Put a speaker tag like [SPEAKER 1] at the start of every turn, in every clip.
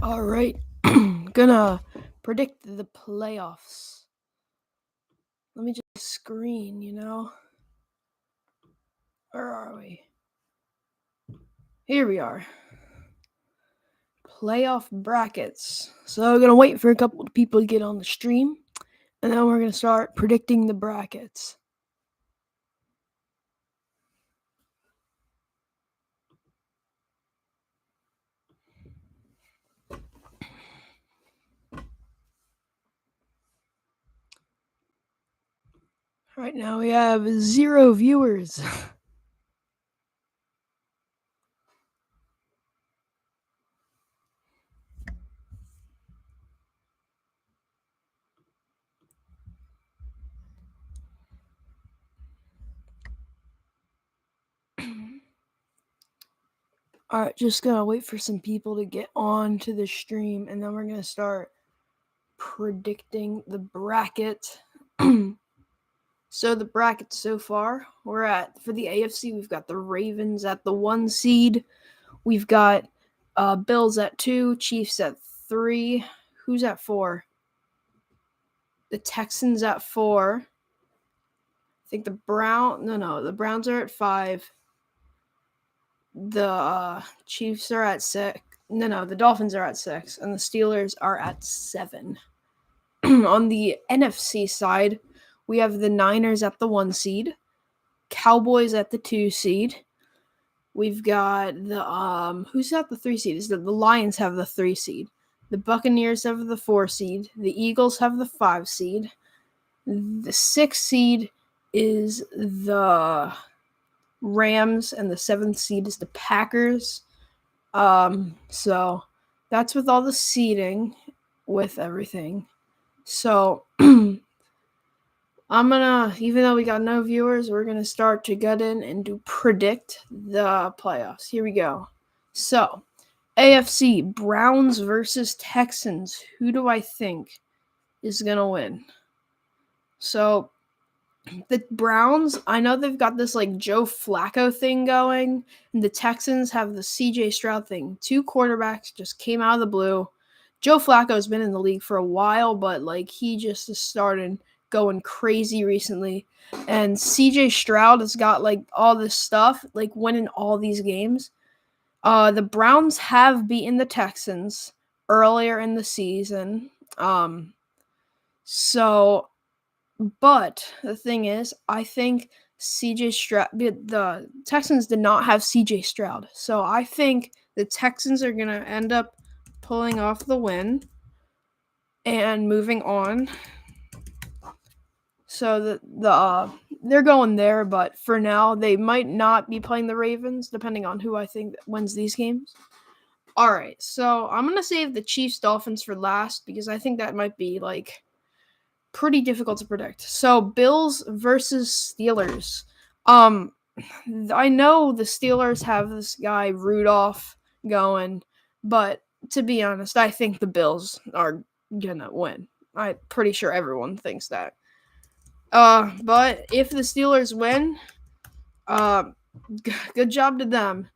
[SPEAKER 1] All right, gonna predict the playoffs. Let me just screen, Where are we? Here we are. Playoff brackets. So gonna wait for a couple of people to get on the stream, and then we're gonna start predicting the brackets. Right now we have 0 viewers. All right, just gonna wait for some people to get on to the stream, and then we're gonna start predicting the bracket. So the bracket so far, we're at, for the AFC, we've got the Ravens at the 1 seed. We've got Bills at 2, Chiefs at 3. Who's at 4? The Texans at 4. I think the Browns are at 5. The Chiefs are at 6. The Dolphins are at 6, and the Steelers are at 7. On the NFC side, we have the Niners at the 1 seed, Cowboys at the 2 seed. We've got the who's got the 3 seed? The Lions have the 3 seed. The Buccaneers have the 4 seed. The Eagles have the 5 seed. The 6 seed is the Rams, and the 7th seed is the Packers. So that's with all the seeding, with everything. So I'm gonna, even though we got no viewers, we're gonna start to get in and do predict the playoffs. Here we go. So, AFC, Browns versus Texans. Who do I think is gonna win? So, the Browns, I know they've got this like Joe Flacco thing going, and the Texans have the CJ Stroud thing. 2 quarterbacks just came out of the blue. Joe Flacco's been in the league for a while, but like he just started going crazy recently. And CJ Stroud has got like all this stuff, like winning all these games. The Browns have beaten the Texans earlier in the season. So but the thing is, I think CJ Stroud, the Texans did not have CJ Stroud. So I think the Texans are going to end up pulling off the win and moving on. So they're going there, but for now they might not be playing the Ravens, depending on who I think wins these games. All right, so I'm gonna save the Chiefs Dolphins for last because I think that might be like pretty difficult to predict. So Bills versus Steelers. I know the Steelers have this guy Rudolph going, but to be honest, I think the Bills are gonna win. I'm pretty sure everyone thinks that. But if the Steelers win, good job to them.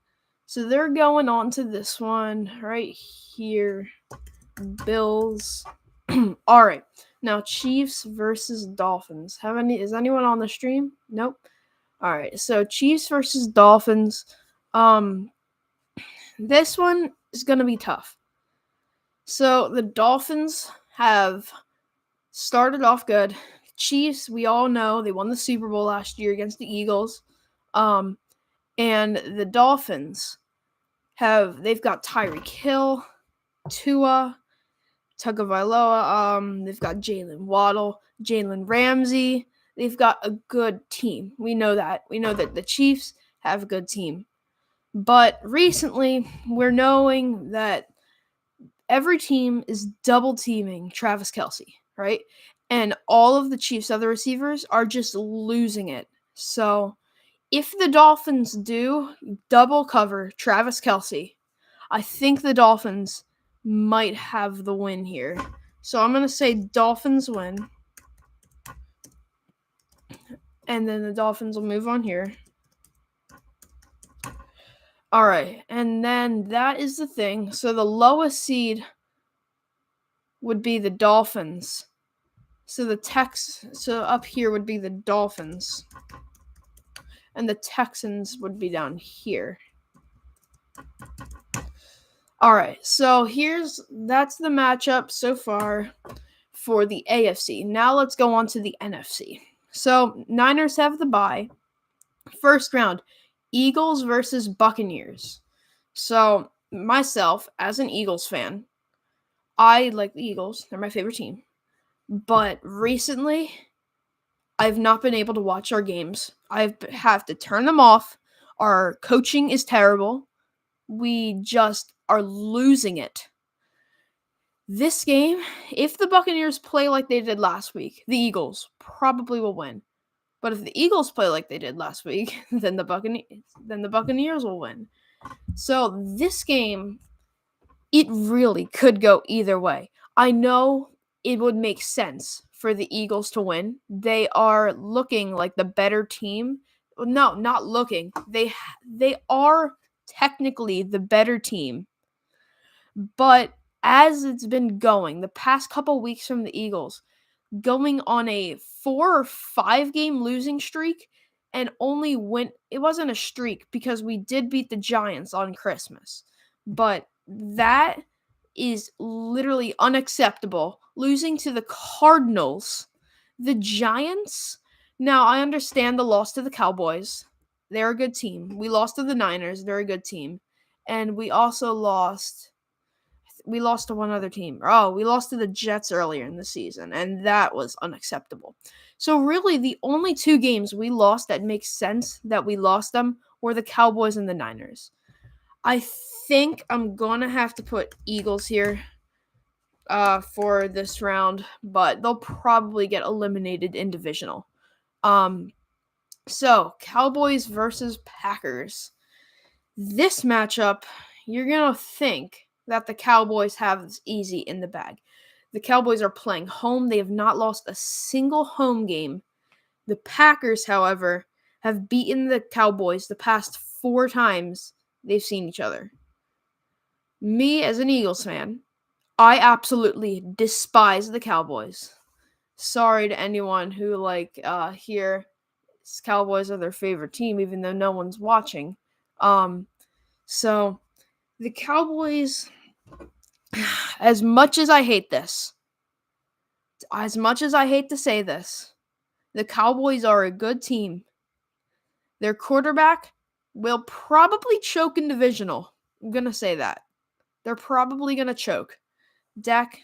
[SPEAKER 1] So they're going on to this one right here. Bills. All right. Now Chiefs versus Dolphins. Is anyone on the stream? Nope. All right. So Chiefs versus Dolphins. This one is going to be tough. So the Dolphins have started off good. Chiefs, we all know they won the Super Bowl last year against the Eagles. And the Dolphins they've got Tyreek Hill, Tua, Tagovailoa. They've got Jalen Waddle, Jalen Ramsey. They've got a good team. We know that. We know that the Chiefs have a good team. But recently, we're knowing that every team is double teaming Travis Kelce, right? And all of the Chiefs' other receivers are just losing it. So if the Dolphins do double cover Travis Kelce, I think the Dolphins might have the win here. So I'm going to say Dolphins win. And then the Dolphins will move on here. All right. And then that is the thing. So the lowest seed would be the Dolphins. So up here would be the Dolphins. And the Texans would be down here. All right, so that's the matchup so far for the AFC. Now let's go on to the NFC. So Niners have the bye. First round, Eagles versus Buccaneers. So myself, as an Eagles fan, I like the Eagles. They're my favorite team. But recently, I've not been able to watch our games. I have to turn them off. Our coaching is terrible. We just are losing it. This game, if the Buccaneers play like they did last week, the Eagles probably will win. But if the Eagles play like they did last week, then the Buccaneers will win. So this game, it really could go either way. I know it would make sense for the Eagles to win. They are looking like the better team. No, not looking. They are technically the better team. But as it's been going, the past couple weeks from the Eagles, going on a 4 or 5 game losing streak and only win. It wasn't a streak because we did beat the Giants on Christmas. But that is literally unacceptable. Losing to the Cardinals, the Giants. Now, I understand the loss to the Cowboys. They're a good team. We lost to the Niners. They're a good team. And we also lost to one other team. We lost to the Jets earlier in the season, and that was unacceptable. So really, the only 2 games we lost that makes sense that we lost them were the Cowboys and the Niners. I think I'm going to have to put Eagles here for this round, but they'll probably get eliminated in divisional. So, Cowboys versus Packers. This matchup, you're going to think that the Cowboys have this easy in the bag. The Cowboys are playing home. They have not lost a single home game. The Packers, however, have beaten the Cowboys the past 4 times they've seen each other. Me, as an Eagles fan, I absolutely despise the Cowboys. Sorry to anyone who here Cowboys are their favorite team, even though no one's watching. So the Cowboys, as much as I hate to say this, the Cowboys are a good team. Their quarterback will probably choke in divisional. I'm going to say that. They're probably going to choke. Dak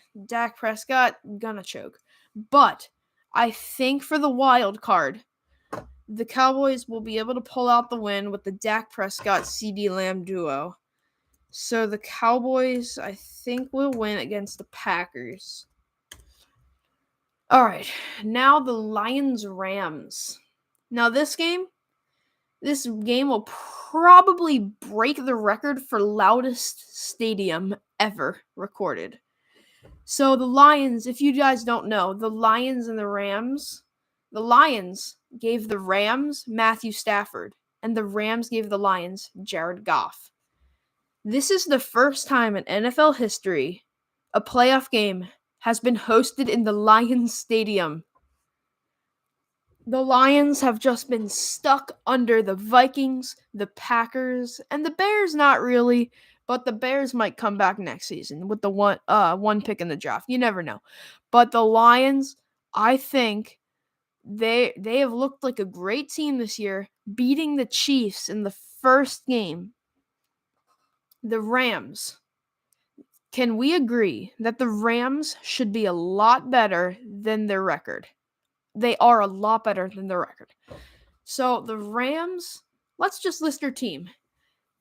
[SPEAKER 1] Prescott, gonna choke. But I think for the wild card, the Cowboys will be able to pull out the win with the Dak Prescott CeeDee Lamb duo. So the Cowboys, I think, will win against the Packers. All right, now the Lions-Rams. Now this game will probably break the record for loudest stadium ever recorded. So the Lions, if you guys don't know, the Lions and the Rams, the Lions gave the Rams Matthew Stafford, and the Rams gave the Lions Jared Goff. This is the first time in NFL history a playoff game has been hosted in the Lions Stadium. The Lions have just been stuck under the Vikings, the Packers, and the Bears not really, but the Bears might come back next season with the one pick in the draft. You never know. But the Lions, I think they have looked like a great team this year, beating the Chiefs in the first game. The Rams. Can we agree that the Rams should be a lot better than their record? They are a lot better than their record. So the Rams, let's just list their team.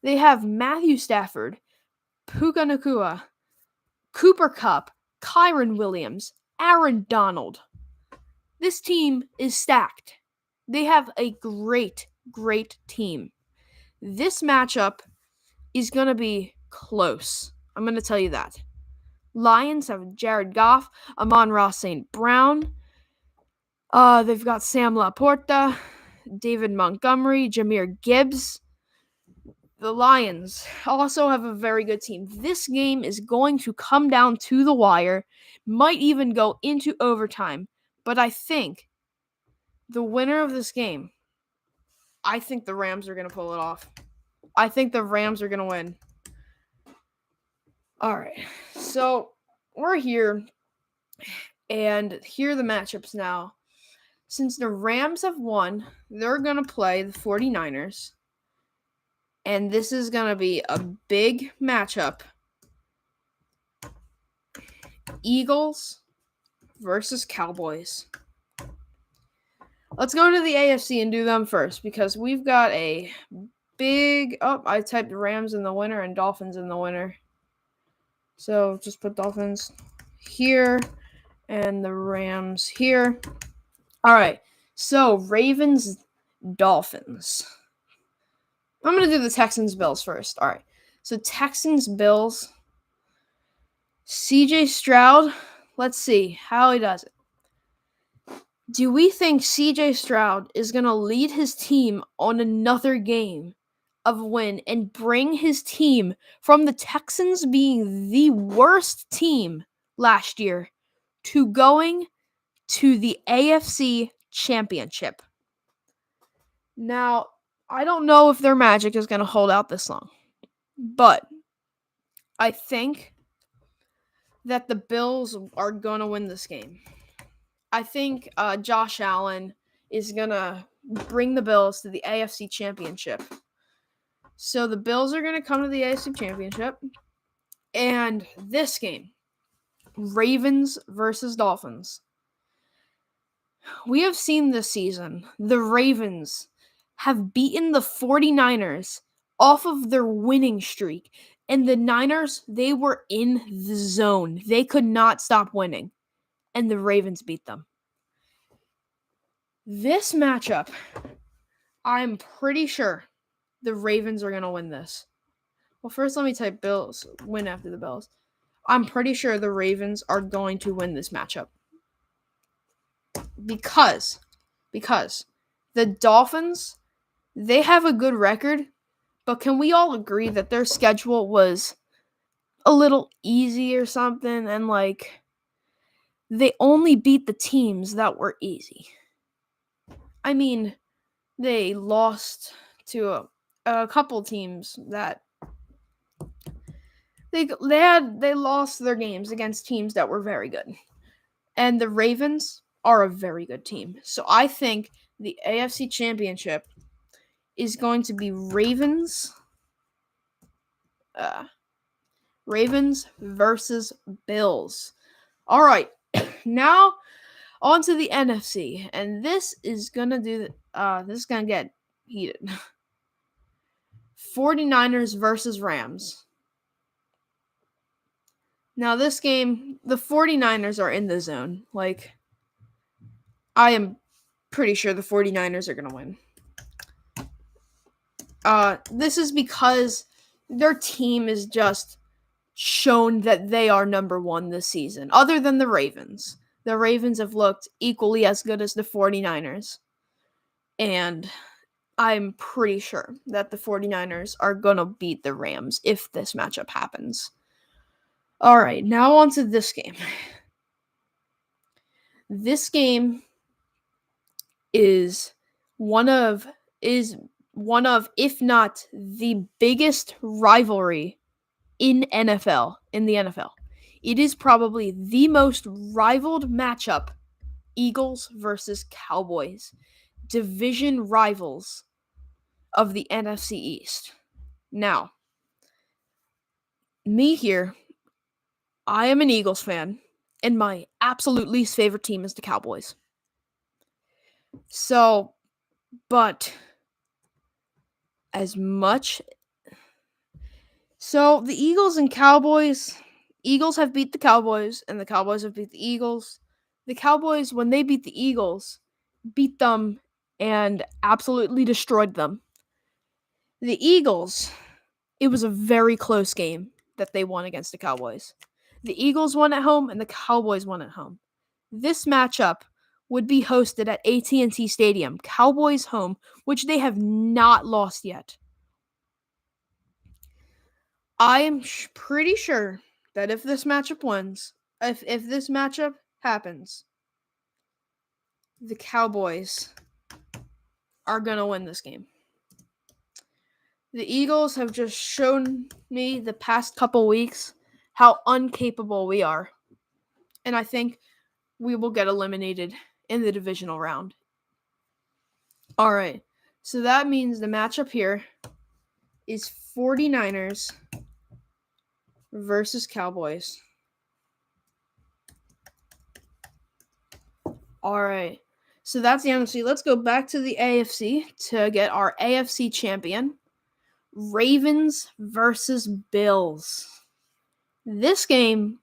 [SPEAKER 1] They have Matthew Stafford, Puka Nacua, Cooper Kupp, Kyren Williams, Aaron Donald. This team is stacked. They have a great, great team. This matchup is going to be close. I'm going to tell you that. Lions have Jared Goff, Amon-Ra St. Brown. They've got Sam Laporta, David Montgomery, Jahmyr Gibbs. the Lions also have a very good team. This game is going to come down to the wire, might even go into overtime. But I think the winner of this game, I think the Rams are going to pull it off. I think the Rams are going to win. All right. So we're here, and here are the matchups now. Since the Rams have won, they're going to play the 49ers. And this is going to be a big matchup. Eagles versus Cowboys. Let's go to the AFC and do them first because we've got a big... Oh, I typed Rams in the winner and Dolphins in the winner. So just put Dolphins here and the Rams here. All right. So Ravens, Dolphins. I'm going to do the Texans, Bills first. All right. So Texans, Bills. CJ Stroud. Let's see how he does it. Do we think CJ Stroud is going to lead his team on another game of win and bring his team from the Texans being the worst team last year to going to the AFC Championship? Now, I don't know if their magic is going to hold out this long, but I think that the Bills are going to win this game. I think Josh Allen is going to bring the Bills to the AFC Championship. So the Bills are going to come to the AFC Championship. And this game, Ravens versus Dolphins. We have seen this season, the Ravens have beaten the 49ers off of their winning streak. And the Niners, they were in the zone. They could not stop winning. And the Ravens beat them. This matchup, I'm pretty sure the Ravens are going to win this. Well, first let me type Bills, win after the Bills. I'm pretty sure the Ravens are going to win this matchup. Because the Dolphins, they have a good record, but can we all agree that their schedule was a little easy or something? And, they only beat the teams that were easy. I mean, they lost to a couple teams that they lost their games against teams that were very good. And the Ravens are a very good team. So I think the AFC Championship is going to be Ravens versus Bills. All right. Now on to the NFC, and this is going to get heated. 49ers versus Rams. Now this game, the 49ers are in the zone. I am pretty sure the 49ers are going to win. This is because their team is just shown that they are number one this season, other than the Ravens. The Ravens have looked equally as good as the 49ers. And I'm pretty sure that the 49ers are going to beat the Rams if this matchup happens. All right, now on to this game. This game is one of, if not the biggest rivalry in the NFL. It is probably the most rivaled matchup, Eagles versus Cowboys, division rivals of the NFC East. Now, me here, I am an Eagles fan, and my absolute least favorite team is the Cowboys. So, but the Eagles and Cowboys, Eagles have beat the Cowboys, and the Cowboys have beat the Eagles. The Cowboys, when they beat the Eagles, beat them and absolutely destroyed them. The Eagles, it was a very close game that they won against the Cowboys. The Eagles won at home, and the Cowboys won at home. This matchup would be hosted at AT&T Stadium, Cowboys home, which they have not lost yet. I am pretty sure that if this matchup wins, if this matchup happens, the Cowboys are going to win this game. The Eagles have just shown me the past couple weeks how incapable we are. And I think we will get eliminated in the divisional round. All right. So that means the matchup here is 49ers versus Cowboys. All right. So that's the NFC. Let's go back to the AFC to get our AFC champion. Ravens versus Bills. This game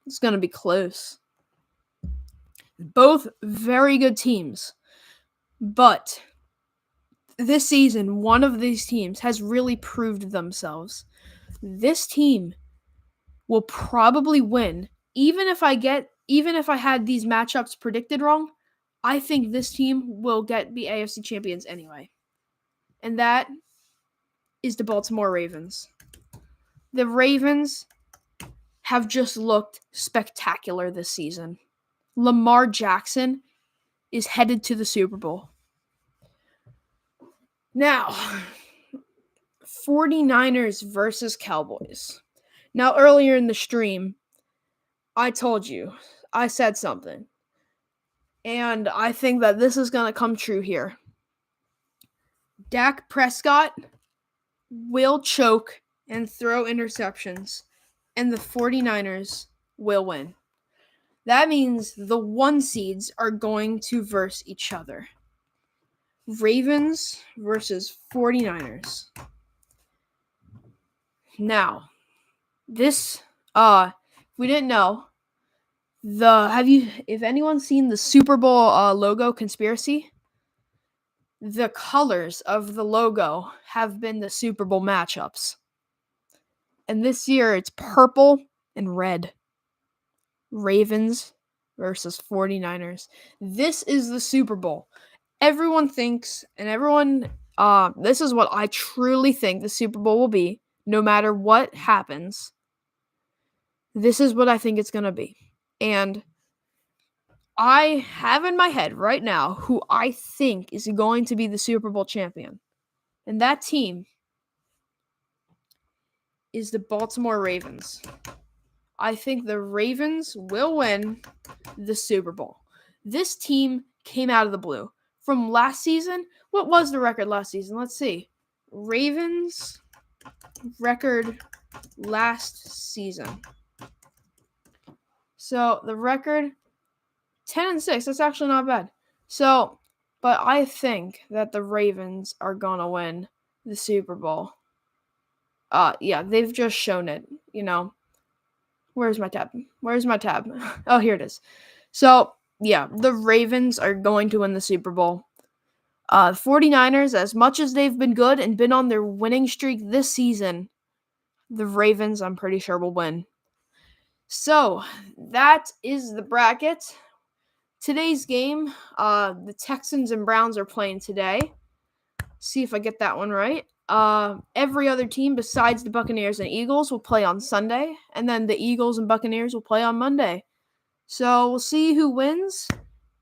[SPEAKER 1] is going to be close. Both very good teams. But this season, one of these teams has really proved themselves. This team will probably win. Even if I had these matchups predicted wrong, I think this team will get the AFC champions anyway. And that is the Baltimore Ravens. The Ravens have just looked spectacular this season. Lamar Jackson is headed to the Super Bowl. Now, 49ers versus Cowboys. Now, earlier in the stream, I told you, I said something. And I think that this is going to come true here. Dak Prescott will choke and throw interceptions, and the 49ers will win. That means the 1 seeds are going to verse each other. Ravens versus 49ers. Now, this, we didn't know, if anyone's seen the Super Bowl logo conspiracy, the colors of the logo have been the Super Bowl matchups. And this year it's purple and red. Ravens versus 49ers. This is the Super Bowl. Everyone thinks, and this is what I truly think the Super Bowl will be, no matter what happens. This is what I think it's going to be. And I have in my head right now who I think is going to be the Super Bowl champion. And that team is the Baltimore Ravens. I think the Ravens will win the Super Bowl. This team came out of the blue. From last season, what was the record last season? Let's see. Ravens record last season. So the record 10-6. That's actually not bad. So, but I think that the Ravens are gonna win the Super Bowl. Yeah, they've just shown it. Where's my tab? Oh, here it is. So yeah, the Ravens are going to win the Super Bowl. 49ers, as much as they've been good and been on their winning streak this season, the Ravens, I'm pretty sure, will win. So that is the bracket. Today's game, the Texans and Browns are playing today. See if I get that one right. Every other team besides the Buccaneers and Eagles will play on Sunday, and then the Eagles and Buccaneers will play on Monday. So we'll see who wins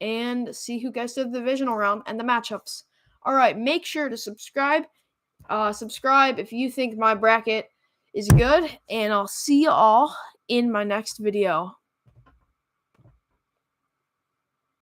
[SPEAKER 1] and see who gets to the divisional round and the matchups. All right, make sure to subscribe. Subscribe if you think my bracket is good, and I'll see you all in my next video.